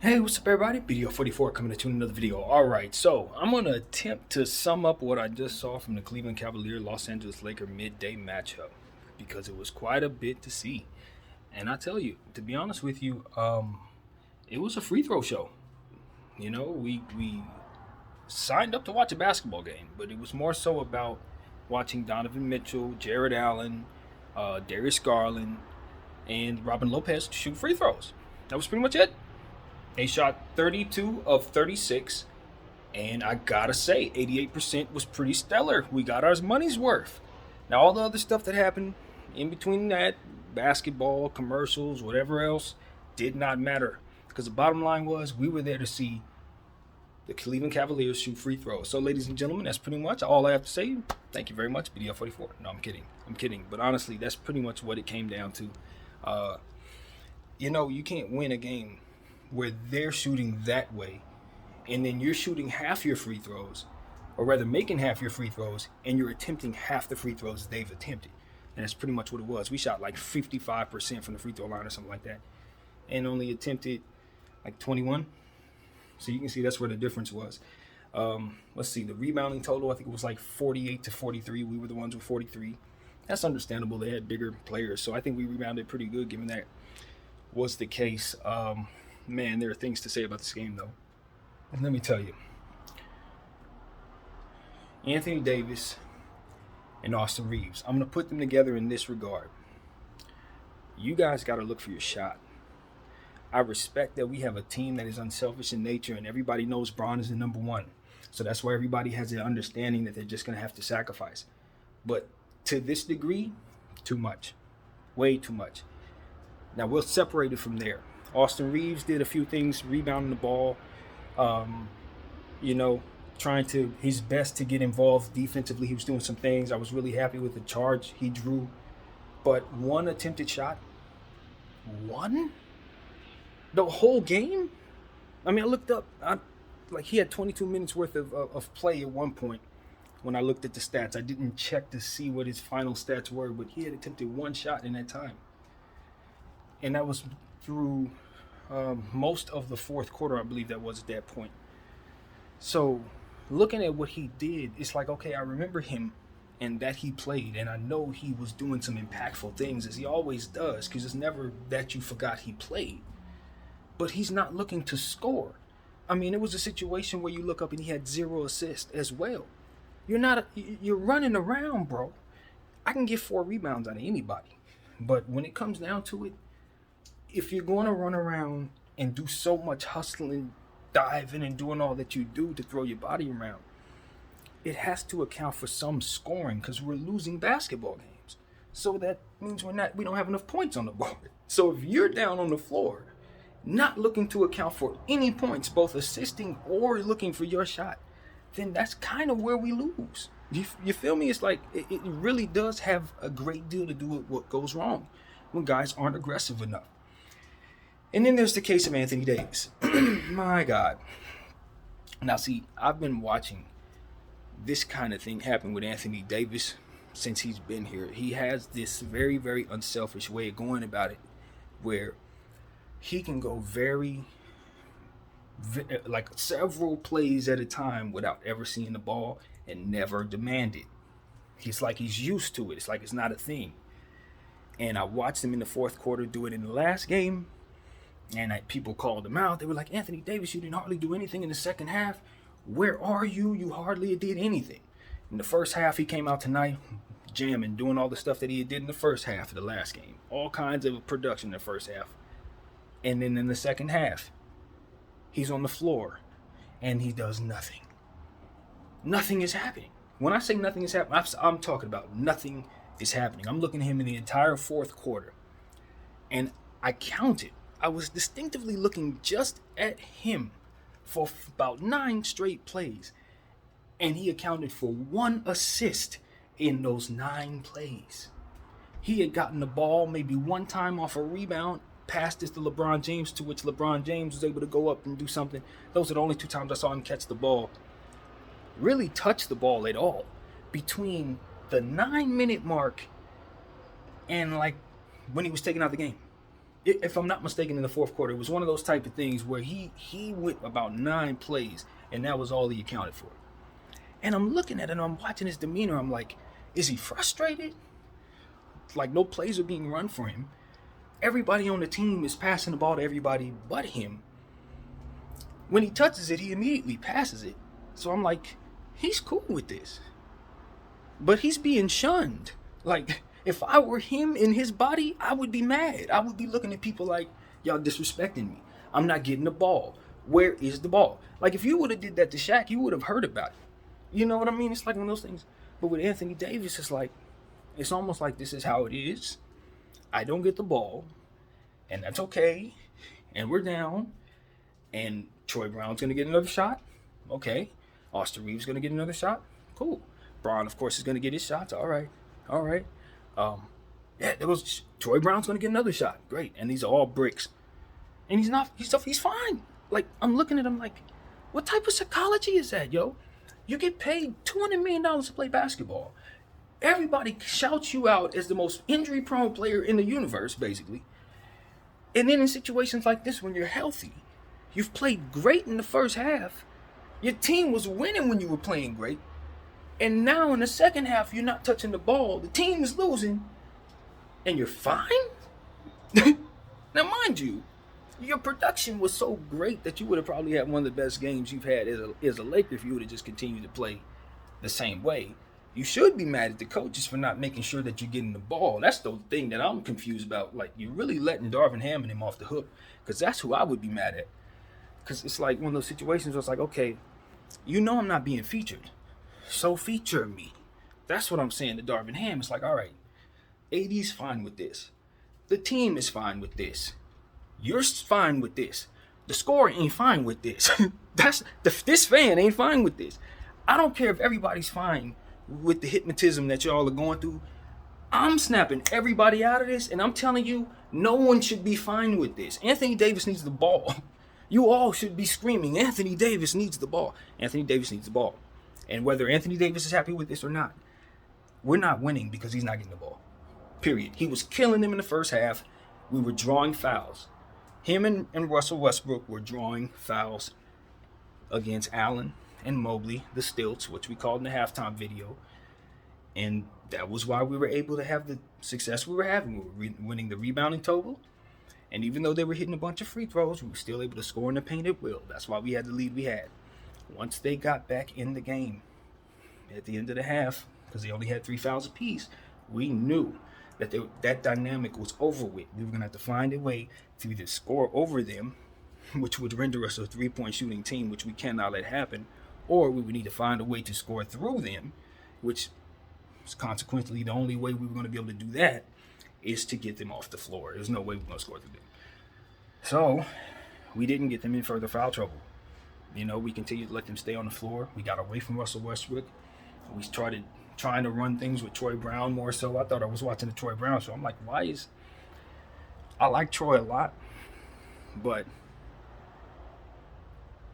Hey, what's up, everybody? BDO44 coming at you in another video. Alright, so I'm going to attempt to sum up what I just saw from the Cleveland Cavalier Los Angeles Laker midday matchup because it was quite a bit to see. And I tell you, to be honest with you, it was a free throw show. You know, we signed up to watch a basketball game, but it was more so about watching Donovan Mitchell, Jared Allen, Darius Garland, and Robin Lopez shoot free throws. That was pretty much it. They shot 32 of 36, and I gotta say, 88% was pretty stellar. We got our money's worth. Now, all the other stuff that happened in between that, basketball, commercials, whatever else, did not matter. Because the bottom line was, we were there to see the Cleveland Cavaliers shoot free throws. So, ladies and gentlemen, that's pretty much all I have to say. Thank you very much, BDL44. No, I'm kidding. I'm kidding. But honestly, that's pretty much what it came down to. Uh, you can't win a game where they're shooting that way and then you're shooting half your free throws, or rather making half your free throws, and you're attempting half the free throws they've attempted. And that's pretty much what it was. We shot like 55% from the free throw line or something like that, and only attempted like 21. So you can see that's where the difference was. Let's see, the rebounding total, I think it was like 48 to 43. We were the ones with 43. That's understandable. They had bigger players, so I think we rebounded pretty good given that was the case. Man, there are things to say about this game, though. And let me tell you, Anthony Davis and Austin Reeves, I'm going to put them together in this regard. You guys got to look for your shot. I respect that we have a team that is unselfish in nature, and everybody knows Braun is the number one. So that's why everybody has the understanding that they're just going to have to sacrifice. But to this degree, too much. Way too much. Now, we'll separate it from there. Austin Reeves did a few things, rebounding the ball, you know, trying to his best to get involved defensively. He was doing some things. I was really happy with the charge he drew. But one attempted shot, one? The whole game? I mean, I looked up, like he had 22 minutes worth of play at one point when I looked at the stats. I didn't check to see what his final stats were, but he had attempted one shot in that time. And that was through most of the fourth quarter, I believe that was at that point. So looking at what he did, it's like, okay, I remember him and that he played, and I know he was doing some impactful things, as he always does, because it's never that you forgot he played. But he's not looking to score. I mean, it was a situation where you look up and he had 0 assists as well. You're running around, bro. I can get 4 rebounds out of anybody. But when it comes down to it, if you're going to run around and do so much hustling, diving, and doing all that you do to throw your body around, it has to account for some scoring because we're losing basketball games. So that means we don't have enough points on the board. So if you're down on the floor, not looking to account for any points, both assisting or looking for your shot, then that's kind of where we lose. You feel me? It's like it really does have a great deal to do with what goes wrong when guys aren't aggressive enough. And then there's the case of Anthony Davis. My God. Now, see, I've been watching this kind of thing happen with Anthony Davis since he's been here. He has this very, very unselfish way of going about it where he can go like several plays at a time without ever seeing the ball and never demand it. He's like he's used to it. It's like it's not a thing. And I watched him in the fourth quarter do it in the last game. And people called him out. They were like, Anthony Davis, you didn't hardly do anything in the second half. Where are you? You hardly did anything. In the first half, he came out tonight jamming, doing all the stuff that he did in the first half of the last game. All kinds of production in the first half. And then in the second half, he's on the floor and he does nothing. Nothing is happening. When I say nothing is happening, I'm talking about nothing is happening. I'm looking at him in the entire fourth quarter. And I counted. I was distinctively looking just at him for about 9 straight plays, and he accounted for 1 assist in those 9 plays. He had gotten the ball maybe one time off a rebound, passed this to LeBron James, to which LeBron James was able to go up and do something. Those are the only 2 times I saw him catch the ball, really touch the ball at all, between the 9-minute mark and like when he was taking out the game. if I'm not mistaken, in the fourth quarter, it was one of those type of things where he went about 9 plays, and that was all he accounted for. And I'm looking at it, and I'm watching his demeanor. I'm like, is he frustrated? Like, no plays are being run for him. Everybody on the team is passing the ball to everybody but him. When he touches it, he immediately passes it. So I'm like, he's cool with this. But he's being shunned. Like, if I were him in his body, I would be mad. I would be looking at people like, y'all disrespecting me. I'm not getting the ball. Where is the ball? Like, if you would have did that to Shaq, you would have heard about it. You know what I mean? It's like one of those things. But with Anthony Davis, it's like, it's almost like this is how it is. I don't get the ball, and that's okay. And we're down, and Troy Brown's going to get another shot. Okay. Austin Reeves going to get another shot. Cool. Braun, of course, is going to get his shots. All right. Yeah, there goes Troy Brown's going to get another shot. Great. And these are all bricks. And he's fine. Like, I'm looking at him like, what type of psychology is that, yo? You get paid $200 million to play basketball. Everybody shouts you out as the most injury-prone player in the universe, basically. And then in situations like this, when you're healthy, you've played great in the first half. Your team was winning when you were playing great. And now in the second half, you're not touching the ball. The team is losing. And you're fine? Now, mind you, your production was so great that you would have probably had one of the best games you've had as a Laker if you would have just continued to play the same way. You should be mad at the coaches for not making sure that you're getting the ball. That's the thing that I'm confused about. Like, you're really letting Darvin Ham and him off the hook, because that's who I would be mad at. Because it's like one of those situations where it's like, okay, you know I'm not being featured, so feature me. That's what I'm saying to Darvin Ham. It's like, all right, AD's fine with this. The team is fine with this. You're fine with this. The scorer ain't fine with this. This fan ain't fine with this. I don't care if everybody's fine with the hypnotism that y'all are going through. I'm snapping everybody out of this, and I'm telling you, no one should be fine with this. Anthony Davis needs the ball. You all should be screaming, Anthony Davis needs the ball. Anthony Davis needs the ball. And whether Anthony Davis is happy with this or not, we're not winning because he's not getting the ball. Period. He was killing them in the first half. We were drawing fouls. Him and Russell Westbrook were drawing fouls against Allen and Mobley, the stilts, which we called in the halftime video. And that was why we were able to have the success we were having. We were winning the rebounding total. And even though they were hitting a bunch of free throws, we were still able to score in the paint at will. That's why we had the lead we had. Once they got back in the game at the end of the half, because they only had 3 fouls apiece, we knew that that dynamic was over with. We were going to have to find a way to either score over them, which would render us a 3-point shooting team, which we cannot let happen, or we would need to find a way to score through them, which is consequently the only way we were going to be able to do that is to get them off the floor. There's no way we're going to score through them. So we didn't get them in further foul trouble. You know, we continued to let them stay on the floor. We got away from Russell Westbrook. We started trying to run things with Troy Brown more so. I thought I was watching the Troy Brown show. I'm like, I like Troy a lot, but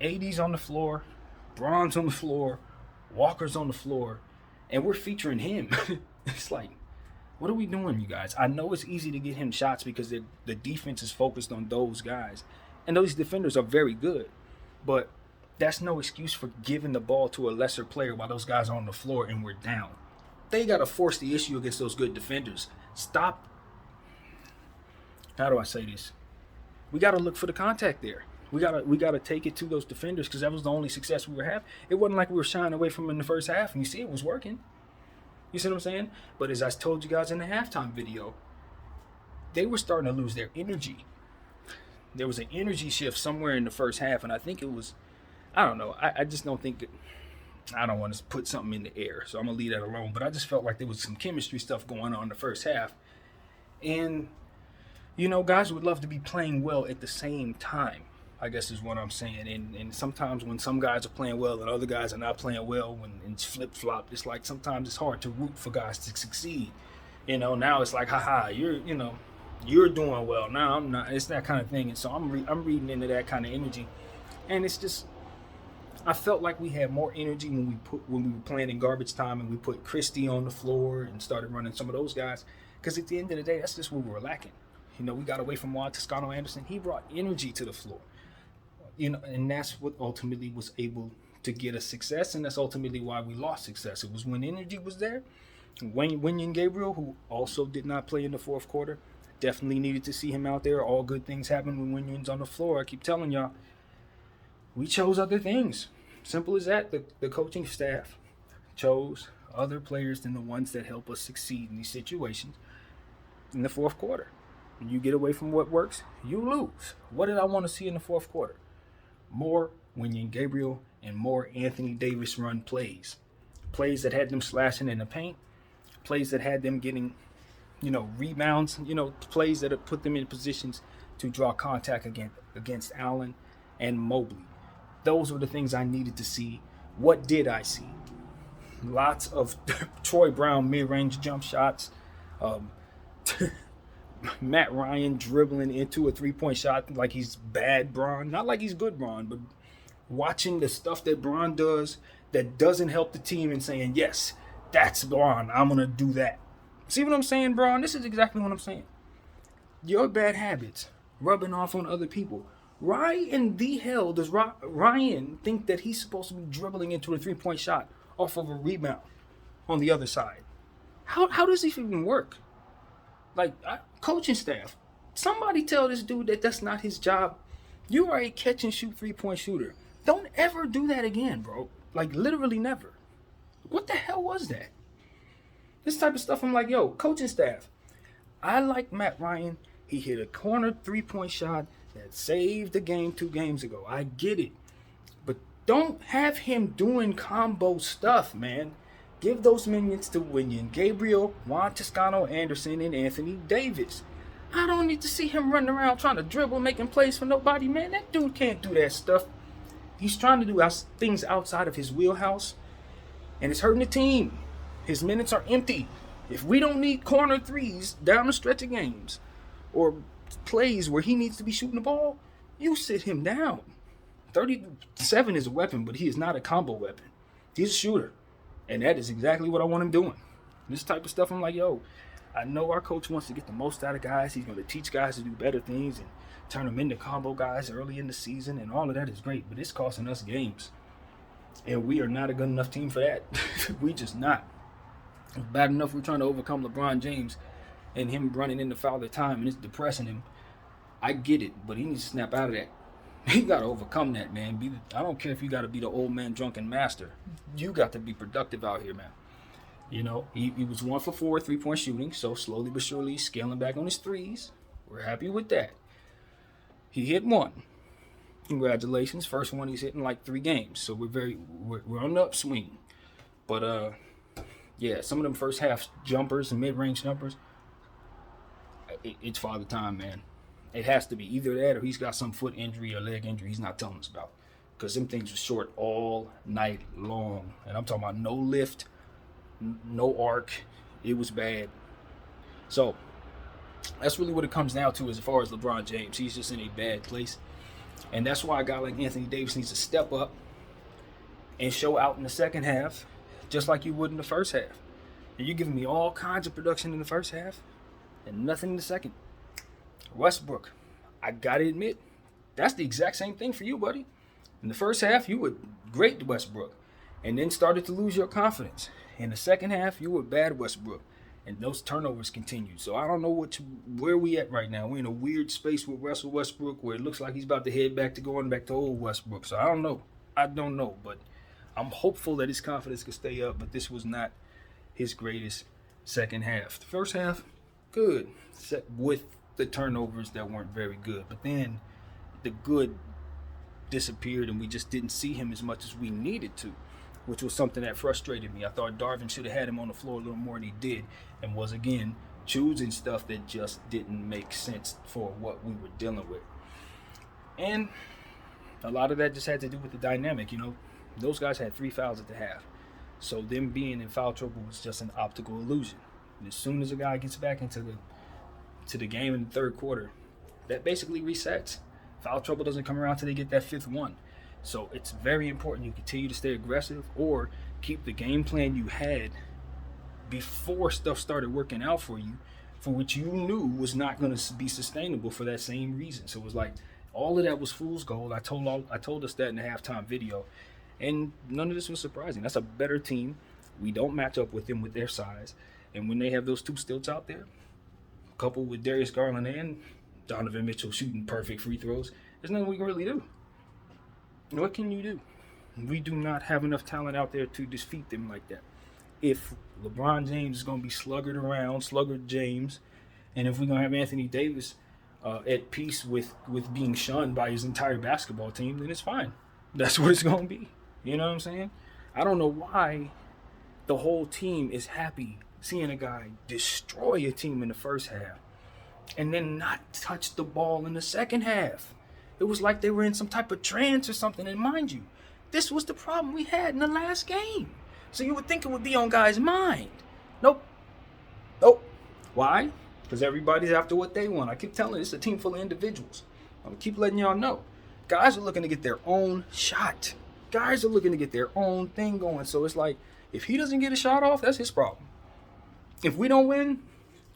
AD's on the floor, Braun's on the floor, Walker's on the floor, and we're featuring him. It's like, what are we doing, you guys? I know it's easy to get him shots because the defense is focused on those guys, and those defenders are very good, but that's no excuse for giving the ball to a lesser player while those guys are on the floor and we're down. They got to force the issue against those good defenders. Stop. How do I say this? We got to look for the contact there. We gotta take it to those defenders because that was the only success we were having. It wasn't like we were shying away from them in the first half, and you see it was working. You see what I'm saying? But as I told you guys in the halftime video, they were starting to lose their energy. There was an energy shift somewhere in the first half, and I think it was, I don't know. I just don't think I don't want to put something in the air, so I'm going to leave that alone. But I just felt like there was some chemistry stuff going on in the first half. And, you know, guys would love to be playing well at the same time, I guess is what I'm saying. And sometimes when some guys are playing well and other guys are not playing well, when it's flip-flop, it's like sometimes it's hard to root for guys to succeed. You know, now it's like, haha, you're doing well. Now I'm not. It's that kind of thing. And so I'm reading into that kind of energy. And it's just, I felt like we had more energy when we were playing in garbage time and we put Christie on the floor and started running some of those guys. Because at the end of the day, that's just what we were lacking. You know, we got away from Juan Toscano Anderson. He brought energy to the floor. You know, and that's what ultimately was able to get us success, and that's ultimately why we lost success. It was when energy was there. Wenyen Gabriel, who also did not play in the fourth quarter, definitely needed to see him out there. All good things happen when Wenyen's on the floor. I keep telling y'all, we chose other things. Simple as that. The coaching staff chose other players than the ones that help us succeed in these situations in the fourth quarter. When you get away from what works, you lose. What did I want to see in the fourth quarter? More Wenyen Gabriel and more Anthony Davis run plays. Plays that had them slashing in the paint. Plays that had them getting, rebounds. Plays that have put them in positions to draw contact against Allen and Mobley. Those were the things I needed to see. What did I see? Lots of Troy Brown mid-range jump shots. Matt Ryan dribbling into a three-point shot like he's bad Bron. Not like he's good Bron, but watching the stuff that Bron does that doesn't help the team and saying, yes, that's Bron. I'm going to do that. See what I'm saying, Bron? This is exactly what I'm saying. Your bad habits rubbing off on other people. Why in the hell does Ryan think that he's supposed to be dribbling into a three-point shot off of a rebound on the other side? How does this even work? Like, coaching staff, somebody tell this dude that that's not his job. You are a catch-and-shoot three-point shooter. Don't ever do that again, bro. Like, literally never. What the hell was that? This type of stuff, I'm like, yo, coaching staff, I like Matt Ryan. He hit a corner three-point shot that saved the game 2 games ago. I get it. But don't have him doing combo stuff, man. Give those minions to Wenyen Gabriel, Juan Toscano Anderson, and Anthony Davis. I don't need to see him running around trying to dribble, making plays for nobody, man. That dude can't do that stuff. He's trying to do things outside of his wheelhouse, and it's hurting the team. His minutes are empty. If we don't need corner threes down the stretch of games or plays where he needs to be shooting the ball, you sit him down. 37 is a weapon, but he is not a combo weapon. He's a shooter. And that is exactly what I want him doing. This type of stuff, I'm like, yo, I know our coach wants to get the most out of guys. He's going to teach guys to do better things and turn them into combo guys early in the season, and all of that is great, but it's costing us games. And we are not a good enough team for that. We just not. It's bad enough we're trying to overcome LeBron James and him running into Father Time, and it's depressing him. I get it, but he needs to snap out of that. You got to overcome that, man. I don't care if you got to be the old man drunken master. You got to be productive out here, man. You know, he was 1 for 4 three-point shooting, so slowly but surely scaling back on his threes. We're happy with that. He hit 1. Congratulations. First one he's hitting like 3 games, so we're on the upswing. But, yeah, some of them first half jumpers and mid-range jumpers, it's Father Time, man. It has to be either that or he's got some foot injury or leg injury he's not telling us about. Because them things were short all night long. And I'm talking about no lift, no arc. It was bad. So that's really what it comes down to as far as LeBron James. He's just in a bad place. And that's why a guy like Anthony Davis needs to step up and show out in the second half, just like you would in the first half. And you're giving me all kinds of production in the first half and nothing in the second. Westbrook, I gotta admit, that's the exact same thing for you, buddy. In the first half, you were great Westbrook, and then started to lose your confidence. In the second half, you were bad Westbrook, and those turnovers continued. So I don't know where we at right now. We're in a weird space with Russell Westbrook where it looks like he's about to head back to going back to old Westbrook. So I don't know, but I'm hopeful that his confidence can stay up, but this was not his greatest second half. The first half, good, with the turnovers that weren't very good. But then the good disappeared and we just didn't see him as much as we needed to, which was something that frustrated me. I thought Darvin should have had him on the floor a little more than he did, and was, again, choosing stuff that just didn't make sense for what we were dealing with. And a lot of that just had to do with the dynamic. You know, those guys had 3 fouls at the half. So them being in foul trouble was just an optical illusion. And as soon as a guy gets back into the game in the third quarter, that basically resets. Foul trouble doesn't come around till they get that 5th one. So it's very important you continue to stay aggressive or keep the game plan you had before stuff started working out for you for which you knew was not going to be sustainable for that same reason. So it was like all of that was fool's gold. I told us that in the halftime video, and none of this was surprising. That's a better team. We don't match up with them with their size, and when they have those two stilts out there, coupled with Darius Garland and Donovan Mitchell shooting perfect free throws, there's nothing we can really do. What can you do? We do not have enough talent out there to defeat them like that. If LeBron James is going to be sluggard James, and if we're going to have Anthony Davis at peace with being shunned by his entire basketball team, then it's fine. That's what it's going to be. You know what I'm saying? I don't know why the whole team is happy seeing a guy destroy a team in the first half and then not touch the ball in the second half. It was like they were in some type of trance or something. And mind you, this was the problem we had in the last game. So you would think it would be on guys' mind. Nope. Why? Because everybody's after what they want. I keep telling you, it's a team full of individuals. I'm going to keep letting y'all know. Guys are looking to get their own shot. Guys are looking to get their own thing going. So it's like, if he doesn't get a shot off, that's his problem. If we don't win,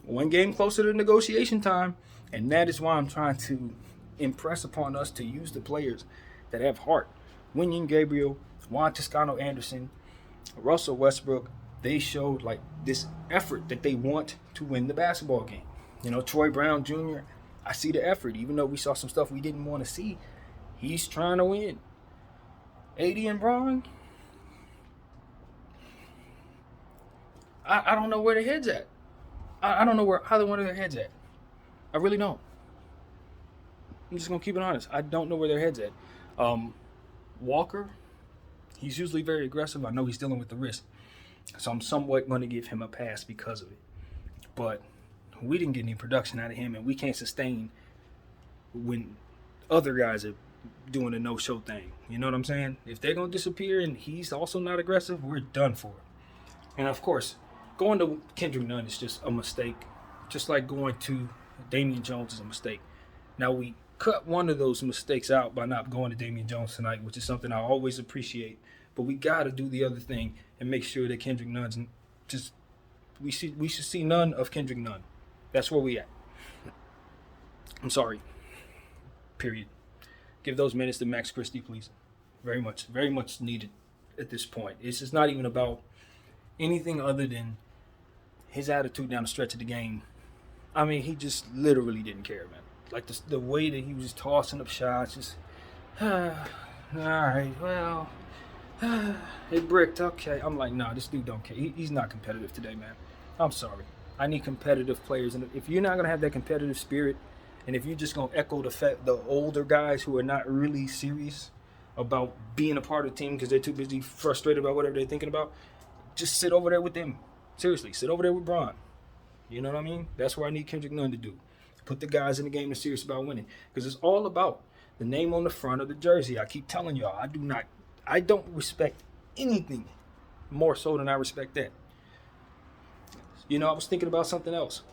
one game closer to negotiation time. And that is why I'm trying to impress upon us to use the players that have heart. Wenyen Gabriel, Juan Toscano-Anderson, Russell Westbrook, they showed like this effort that they want to win the basketball game. You know, Troy Brown Jr., I see the effort. Even though we saw some stuff we didn't want to see, he's trying to win. AD and Bron, I don't know where their head's at. I don't know where either one of their heads at. I really don't. I'm just going to keep it honest. I don't know where their head's at. Walker, he's usually very aggressive. I know he's dealing with the wrist. So I'm somewhat going to give him a pass because of it. But we didn't get any production out of him, and we can't sustain when other guys are doing a no-show thing. You know what I'm saying? If they're going to disappear and he's also not aggressive, we're done for. And, of course, going to Kendrick Nunn is just a mistake. Just like going to Damian Jones is a mistake. Now, we cut one of those mistakes out by not going to Damian Jones tonight, which is something I always appreciate. But we got to do the other thing and make sure that Kendrick Nunn's just we should see none of Kendrick Nunn. That's where we at. I'm sorry. Period. Give those minutes to Max Christie, please. Very much needed at this point. It's just not even about anything other than his attitude down the stretch of the game. I mean, he just literally didn't care, man. Like the way that he was tossing up shots, just all right, well, it bricked. Okay, I'm like, nah, this dude don't care. He's not competitive today, man. I'm sorry. I need competitive players, and if you're not gonna have that competitive spirit, and if you're just gonna echo the older guys who are not really serious about being a part of the team because they're too busy frustrated about whatever they're thinking about, just sit over there with them. Seriously, sit over there with Bron. You know what I mean? That's what I need Kendrick Nunn to do. Put the guys in the game that's serious about winning. Because it's all about the name on the front of the jersey. I keep telling y'all, I don't respect anything more so than I respect that. You know, I was thinking about something else.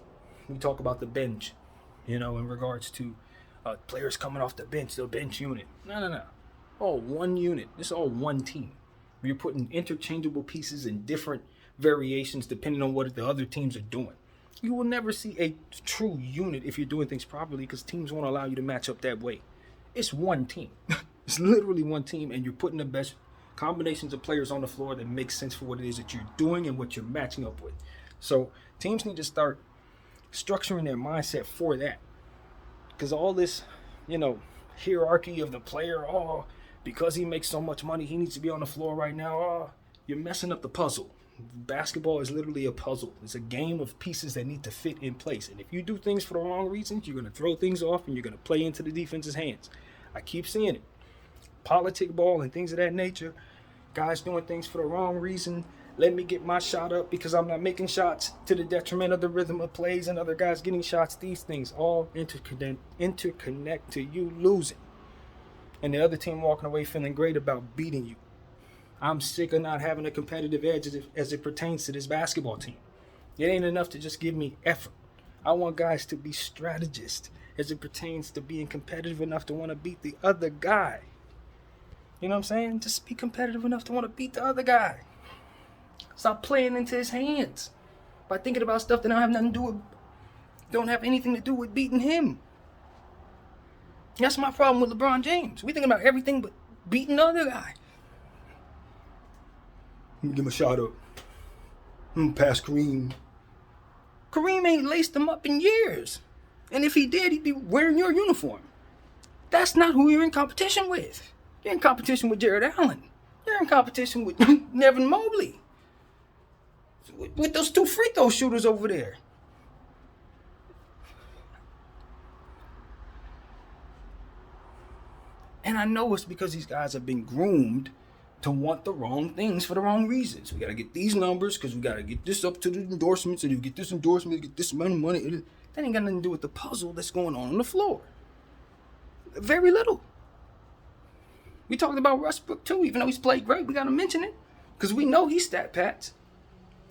We talk about the bench, you know, in regards to players coming off the bench, the bench unit. No. All one unit. This is all one team. You're putting interchangeable pieces in different variations depending on what the other teams are doing. You will never see a true unit if you're doing things properly because teams won't allow you to match up that way. It's one team. It's literally one team, and you're putting the best combinations of players on the floor that make sense for what it is that you're doing and what you're matching up with. So teams need to start structuring their mindset for that. Because all this, you know, hierarchy of the player, because he makes so much money, he needs to be on the floor right now. You're messing up the puzzle. Basketball is literally a puzzle. It's a game of pieces that need to fit in place. And if you do things for the wrong reasons, you're going to throw things off and you're going to play into the defense's hands. I keep seeing it. Politic ball and things of that nature. Guys doing things for the wrong reason. Let me get my shot up because I'm not making shots to the detriment of the rhythm of plays and other guys getting shots. These things all interconnect to you losing. And the other team walking away feeling great about beating you. I'm sick of not having a competitive edge as it pertains to this basketball team. It ain't enough to just give me effort. I want guys to be strategists as it pertains to being competitive enough to want to beat the other guy. You know what I'm saying? Just be competitive enough to want to beat the other guy. Stop playing into his hands by thinking about stuff that don't have nothing to do with don't have anything to do with beating him. That's my problem with LeBron James. We thinking about everything but beating the other guy. Let me give him a shot up. Pass Kareem. Kareem ain't laced him up in years. And if he did, he'd be wearing your uniform. That's not who you're in competition with. You're in competition with Jared Allen. You're in competition with Nevin Mobley. With those 2 free throw shooters over there. And I know it's because these guys have been groomed to want the wrong things for the wrong reasons. We got to get these numbers because we got to get this up to the endorsements. And if you get this endorsement, you get this amount of money. That ain't got nothing to do with the puzzle that's going on the floor. Very little. We talked about Westbrook too. Even though he's played great, we got to mention it because we know he's stat pats.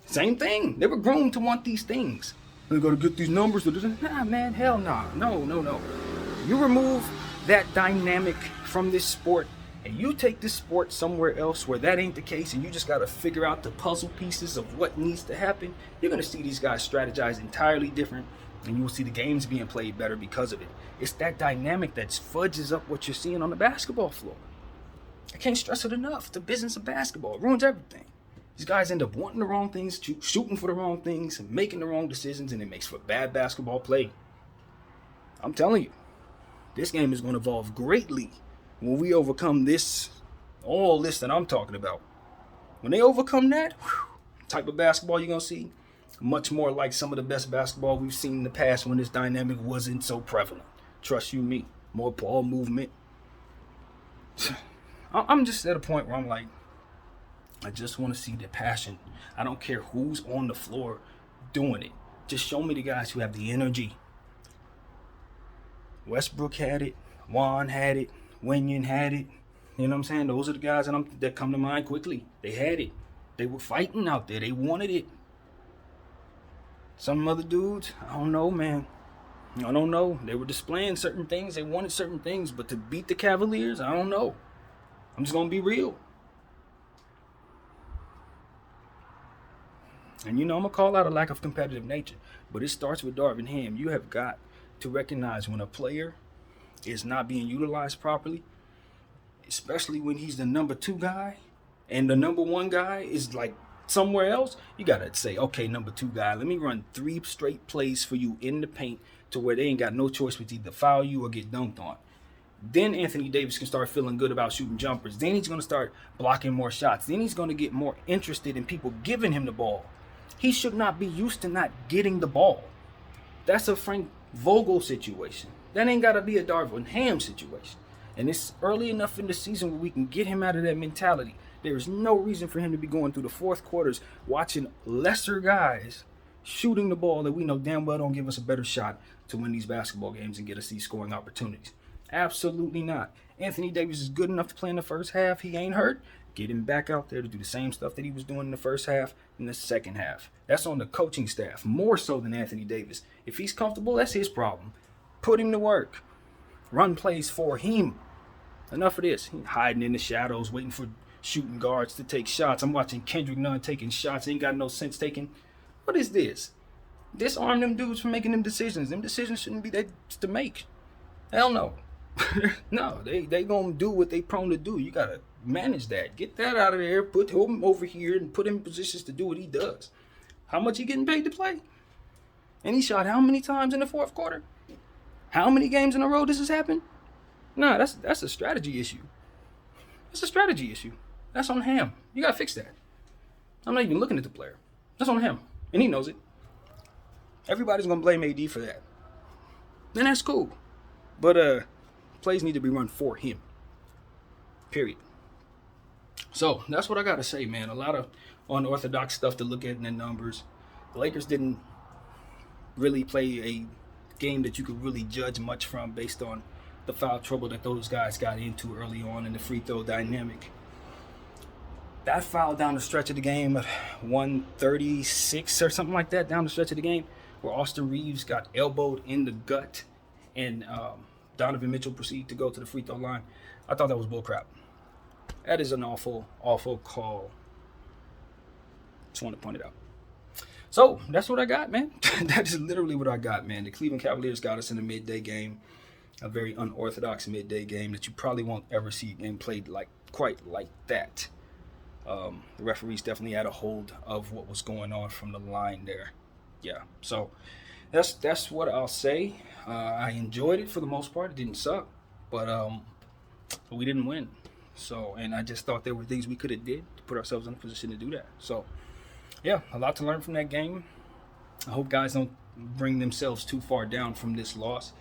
Same thing. They were groomed to want these things. They got to get these numbers. Nah, man, hell nah. No. You remove that dynamic from this sport and you take this sport somewhere else where that ain't the case and you just got to figure out the puzzle pieces of what needs to happen, you're going to see these guys strategize entirely different and you will see the games being played better because of it. It's that dynamic that fudges up what you're seeing on the basketball floor. I can't stress it enough. The business of basketball. It ruins everything. These guys end up wanting the wrong things, shooting for the wrong things, and making the wrong decisions, and it makes for bad basketball play. I'm telling you, this game is going to evolve greatly when we overcome all this that I'm talking about. When they overcome that, type of basketball you're going to see, much more like some of the best basketball we've seen in the past when this dynamic wasn't so prevalent. Trust you me, more ball movement. I'm just at a point where I'm like, I just want to see the passion. I don't care who's on the floor doing it. Just show me the guys who have the energy. Westbrook had it. Juan had it. Wenyen had it. You know what I'm saying? Those are the guys that come to mind quickly. They had it. They were fighting out there. They wanted it. Some other dudes, I don't know, man. I don't know. They were displaying certain things. They wanted certain things. But to beat the Cavaliers, I don't know. I'm just going to be real. And I'm going to call out a lack of competitive nature. But it starts with Darvin Ham. You have got to recognize when a player is not being utilized properly, especially when he's the number 2 guy and the number 1 guy is like somewhere else, you got to say, okay, number 2 guy, let me run 3 straight plays for you in the paint to where they ain't got no choice but to either foul you or get dunked on. Then Anthony Davis can start feeling good about shooting jumpers. Then he's going to start blocking more shots. Then he's going to get more interested in people giving him the ball. He should not be used to not getting the ball. That's a Frank Vogel situation. That ain't got to be a Darvin Ham situation. And it's early enough in the season where we can get him out of that mentality. There is no reason for him to be going through the fourth quarters watching lesser guys shooting the ball that we know damn well don't give us a better shot to win these basketball games and get us these scoring opportunities. Absolutely not. Anthony Davis is good enough to play in the first half. He ain't hurt. Get him back out there to do the same stuff that he was doing in the first half in the second half. That's on the coaching staff, more so than Anthony Davis. If he's comfortable, that's his problem. Put him to work. Run plays for him. Enough of this. He hiding in the shadows, waiting for shooting guards to take shots. I'm watching Kendrick Nunn taking shots. Ain't got no sense taking. What is this? Disarm them dudes from making them decisions. Them decisions shouldn't be theirs to make. Hell no. No, they gonna do what they prone to do. You gotta manage that. Get that out of there. Put him over here and put him in positions to do what he does. How much he getting paid to play? And he shot how many times in the fourth quarter? How many games in a row this has happened? Nah, that's a strategy issue. That's a strategy issue. That's on him. You gotta fix that. I'm not even looking at the player. That's on him. And he knows it. Everybody's gonna blame AD for that. And that's cool. But plays need to be run for him. Period. So that's what I gotta say, man. A lot of unorthodox stuff to look at in the numbers. The Lakers didn't really play a game that you could really judge much from based on the foul trouble that those guys got into early on in the free throw dynamic. That foul down the stretch of the game at 136 or something like that, down the stretch of the game, where Austin Reeves got elbowed in the gut and Donovan Mitchell proceeded to go to the free throw line. I thought that was bullcrap. That is an awful, awful call. Just want to point it out. So that's what I got, man. That is literally what I got, man. The Cleveland Cavaliers got us in a midday game, a very unorthodox midday game that you probably won't ever see a game played like quite like that. The referees definitely had a hold of what was going on from the line there. Yeah, so that's what I'll say. I enjoyed it for the most part. It didn't suck, but we didn't win. So, and I just thought there were things we could have did to put ourselves in a position to do that. So, yeah, a lot to learn from that game. I hope guys don't bring themselves too far down from this loss.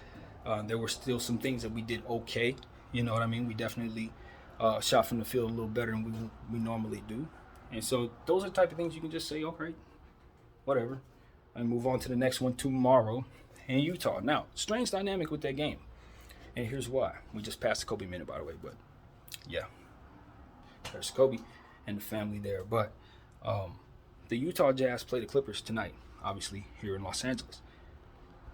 There were still some things that we did okay. You know what I mean? We definitely shot from the field a little better than we normally do. And so those are the type of things you can just say, okay, whatever. And move on to the next one tomorrow in Utah. Now, strange dynamic with that game. And here's why. We just passed the Kobe minute, by the way. But, yeah. There's Kobe and the family there. But the Utah Jazz play the Clippers tonight, obviously, here in Los Angeles.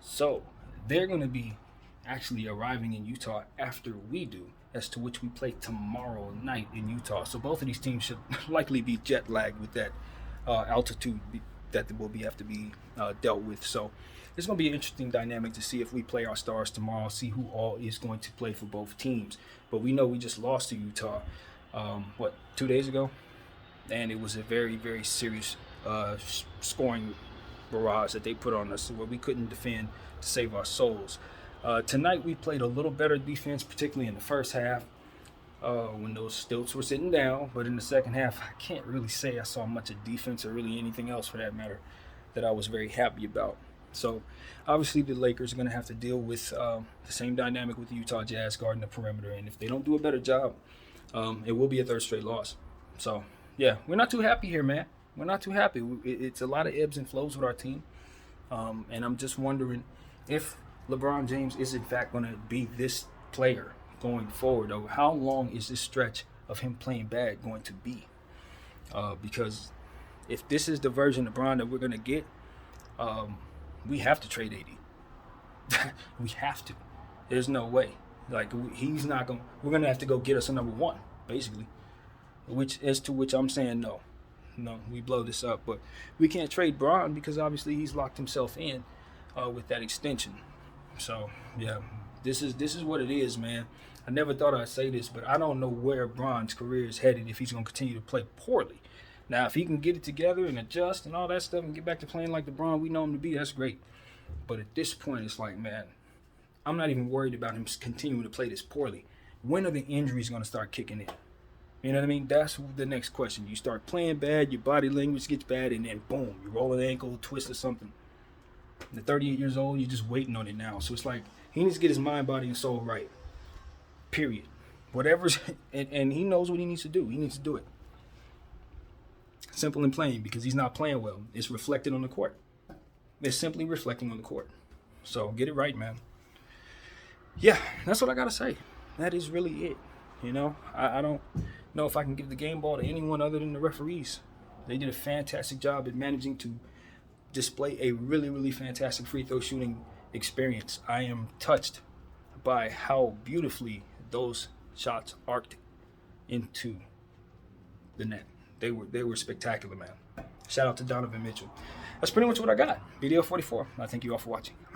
So they're going to be actually arriving in Utah after we do, as to which we play tomorrow night in Utah. So both of these teams should likely be jet lagged with that altitude that will have to be dealt with. So it's going to be an interesting dynamic to see if we play our stars tomorrow, see who all is going to play for both teams. But we know we just lost to Utah, 2 days ago? And it was a very, very serious scoring barrage that they put on us where we couldn't defend to save our souls. Tonight we played a little better defense, particularly in the first half when those stilts were sitting down. But in the second half, I can't really say I saw much of defense or really anything else for that matter that I was very happy about. So obviously the Lakers are going to have to deal with the same dynamic with the Utah Jazz guarding the perimeter. And if they don't do a better job, it will be a third straight loss. So, yeah, we're not too happy here, man. We're not too happy. It's a lot of ebbs and flows with our team. And I'm just wondering if LeBron James is in fact going to be this player going forward. Or how long is this stretch of him playing bad going to be? Because if this is the version of LeBron that we're going to get, we have to trade AD. We have to. There's no way. Like, he's not going to – we're going to have to go get us a number one, basically. Which I'm saying no. No, we blow this up. But we can't trade Bron because obviously he's locked himself in with that extension. So, yeah, this is what it is, man. I never thought I'd say this, but I don't know where Bron's career is headed if he's going to continue to play poorly. Now, if he can get it together and adjust and all that stuff and get back to playing like the Bron we know him to be, that's great. But at this point, it's like, man, I'm not even worried about him continuing to play this poorly. When are the injuries going to start kicking in? You know what I mean? That's the next question. You start playing bad, your body language gets bad, and then boom, you roll an ankle, twist or something. At 38 years old, you're just waiting on it now. So it's like he needs to get his mind, body, and soul right. Period. Whatever's, and he knows what he needs to do. He needs to do it. Simple and plain, because he's not playing well. It's reflected on the court. It's simply reflecting on the court. So get it right, man. Yeah, that's what I got to say. That is really it. You know, I don't know if I can give the game ball to anyone other than the referees. They did a fantastic job at managing to display a really, really fantastic free throw shooting experience. I am touched by how beautifully those shots arced into the net. They were spectacular, man. Shout out to Donovan Mitchell. That's pretty much what I got. Video 44. I thank you all for watching.